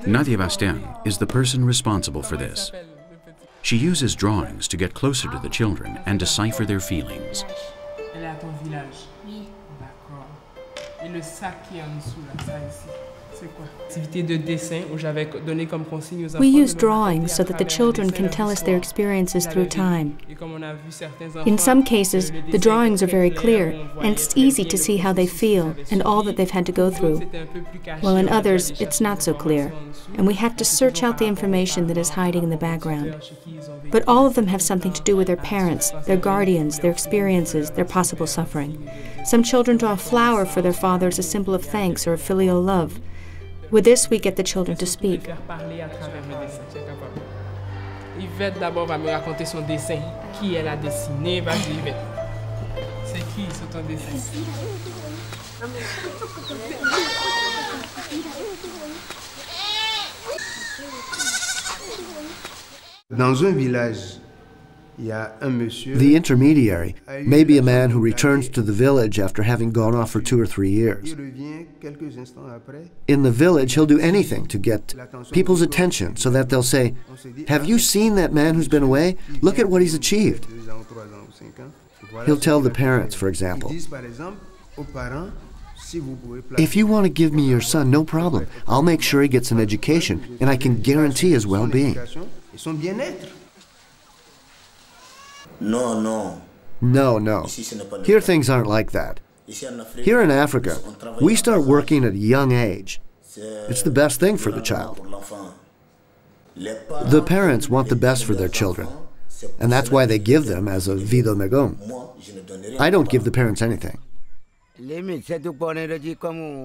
Nadia Bastien is the person responsible for this. She uses drawings to get closer to the children and decipher their feelings. We use drawings so that the children can tell us their experiences through time. In some cases, the drawings are very clear, and it's easy to see how they feel and all that they've had to go through. While in others, it's not so clear, and we have to search out the information that is hiding in the background. But all of them have something to do with their parents, their guardians, their experiences, their possible suffering. Some children draw a flower for their father as a symbol of thanks or of filial love. With this, we get the children to speak. Yvette d'abord va me raconter son dessin, qui elle a dessiné. Vas-y Yvette. C'est qui sur ton dessin? Dans un village, il y a un monsieur. The intermediary may be a man who returns to the village after having gone off for 2 or 3 years. In the village, he'll do anything to get people's attention so that they'll say, "Have you seen that man who's been away? Look at what he's achieved." He'll tell the parents, for example, "If you want to give me your son, no problem. I'll make sure he gets an education, and I can guarantee his well-being." No. Here things aren't like that. Here in Africa, we start working at a young age. It's the best thing for the child. The parents want the best for their children, and that's why they give them as a vie de maison. I don't give the parents anything.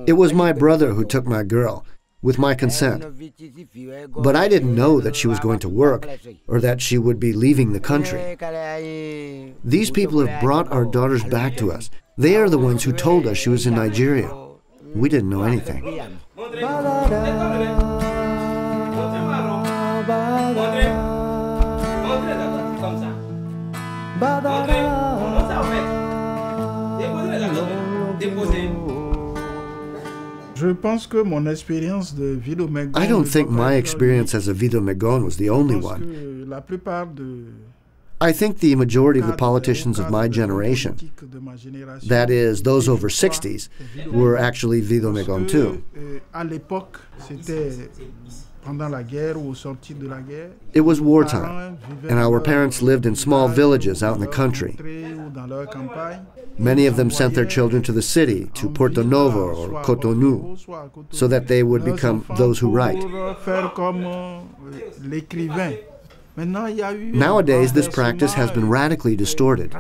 It was my brother who took my girl, with my consent. But I didn't know that she was going to work or that she would be leaving the country. These people have brought our daughters back to us. They are the ones who told us she was in Nigeria. We didn't know anything. I don't think my experience as a vie de maison was the only one. I think the majority of the politicians of my generation, that is, those over 60s, were actually vie de maison too. It was wartime, and our parents lived in small villages out in the country. Many of them sent their children to the city, to Porto Novo or Cotonou, so that they would become those who write. Nowadays, this practice has been radically distorted.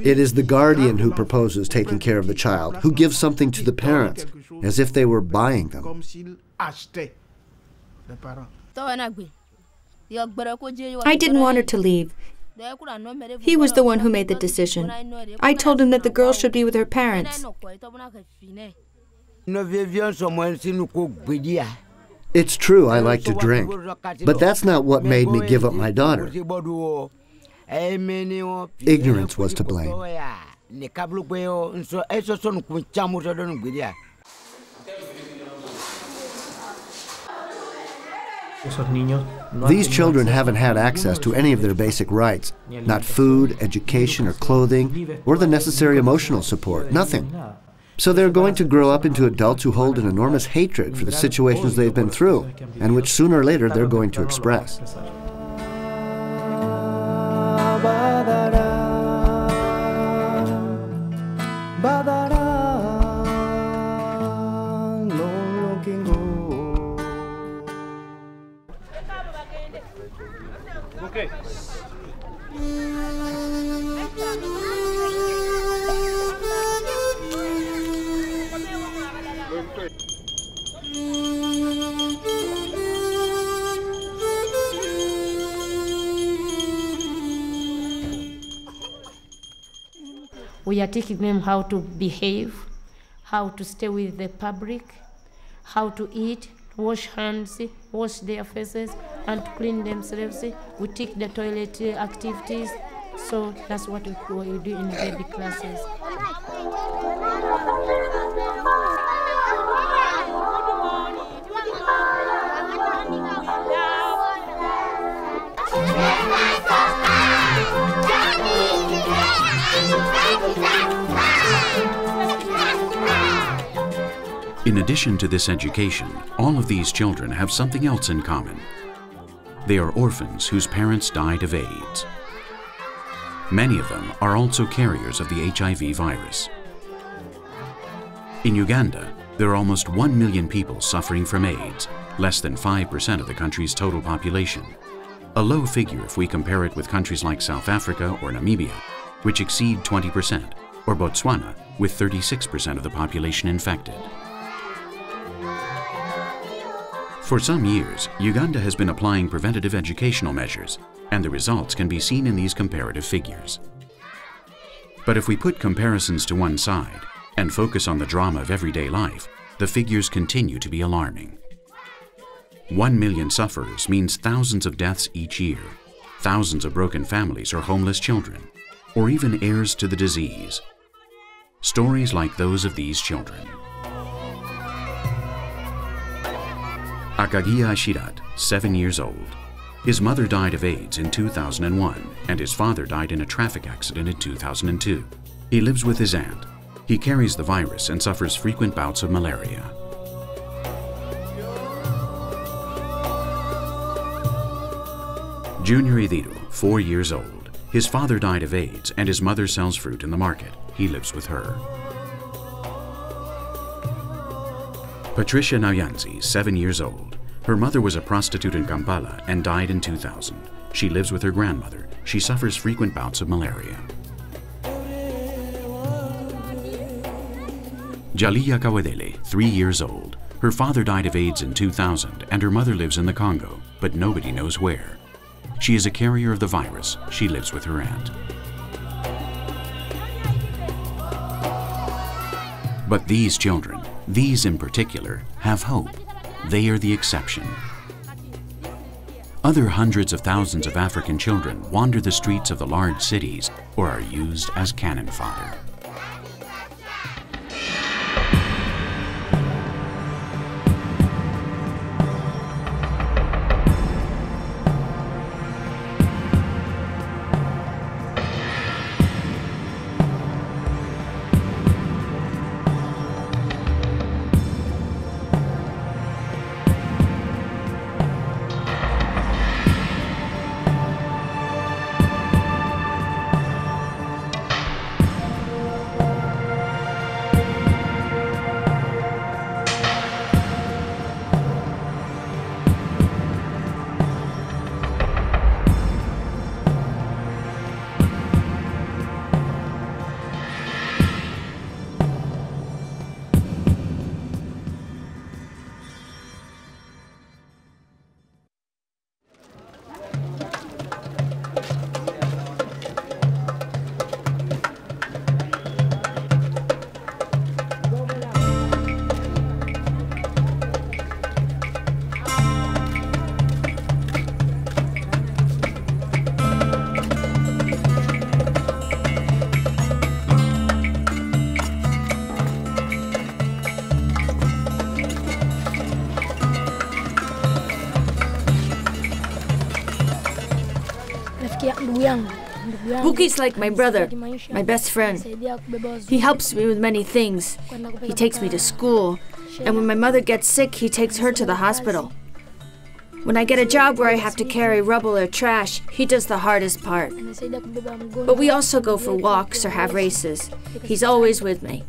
It is the guardian who proposes taking care of the child, who gives something to the parents, as if they were buying them. I didn't want her to leave. He was the one who made the decision. I told him that the girl should be with her parents. It's true I like to drink, but that's not what made me give up my daughter. Ignorance was to blame. These children haven't had access to any of their basic rights, not food, education, or clothing, or the necessary emotional support, nothing. So they're going to grow up into adults who hold an enormous hatred for the situations they've been through, and which sooner or later they're going to express. Okay. We are teaching them how to behave, how to stay with the public, how to eat, wash hands, wash their faces, and clean themselves. We teach the toilet activities, so that's what we do in baby classes. In addition to this education, all of these children have something else in common. They are orphans whose parents died of AIDS. Many of them are also carriers of the HIV virus. In Uganda, there are almost 1 million people suffering from AIDS, less than 5% of the country's total population. A low figure if we compare it with countries like South Africa or Namibia, which exceed 20%, or Botswana, with 36% of the population infected. For some years, Uganda has been applying preventative educational measures, and the results can be seen in these comparative figures. But if we put comparisons to one side and focus on the drama of everyday life, the figures continue to be alarming. 1 million sufferers means thousands of deaths each year, thousands of broken families or homeless children, or even heirs to the disease. Stories like those of these children. Akagia Ashirat, 7 years old. His mother died of AIDS in 2001, and his father died in a traffic accident in 2002. He lives with his aunt. He carries the virus and suffers frequent bouts of malaria. Junior Idiru, 4 years old. His father died of AIDS, and his mother sells fruit in the market. He lives with her. Patricia Nauyanzi, 7 years old. Her mother was a prostitute in Kampala and died in 2000. She lives with her grandmother. She suffers frequent bouts of malaria. Jalia Kawedele, 3 years old. Her father died of AIDS in 2000 and her mother lives in the Congo, but nobody knows where. She is a carrier of the virus. She lives with her aunt. But these children, these in particular, have hope. They are the exception. Other hundreds of thousands of African children wander the streets of the large cities or are used as cannon fodder. Buki's like my brother, my best friend. He helps me with many things. He takes me to school, and when my mother gets sick, he takes her to the hospital. When I get a job where I have to carry rubble or trash, he does the hardest part. But we also go for walks or have races. He's always with me.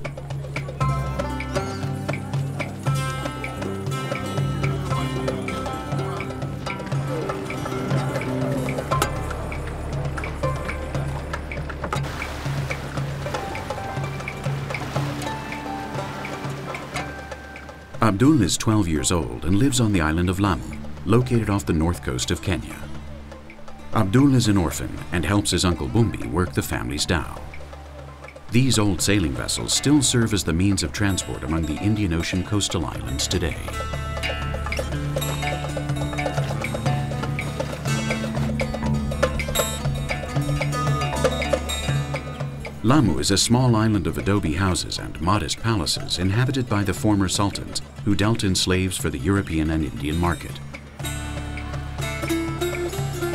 Abdul is 12 years old and lives on the island of Lamu, located off the north coast of Kenya. Abdul is an orphan and helps his uncle Bumbi work the family's dhow. These old sailing vessels still serve as the means of transport among the Indian Ocean coastal islands today. Lamu is a small island of adobe houses and modest palaces inhabited by the former sultans who dealt in slaves for the European and Indian market.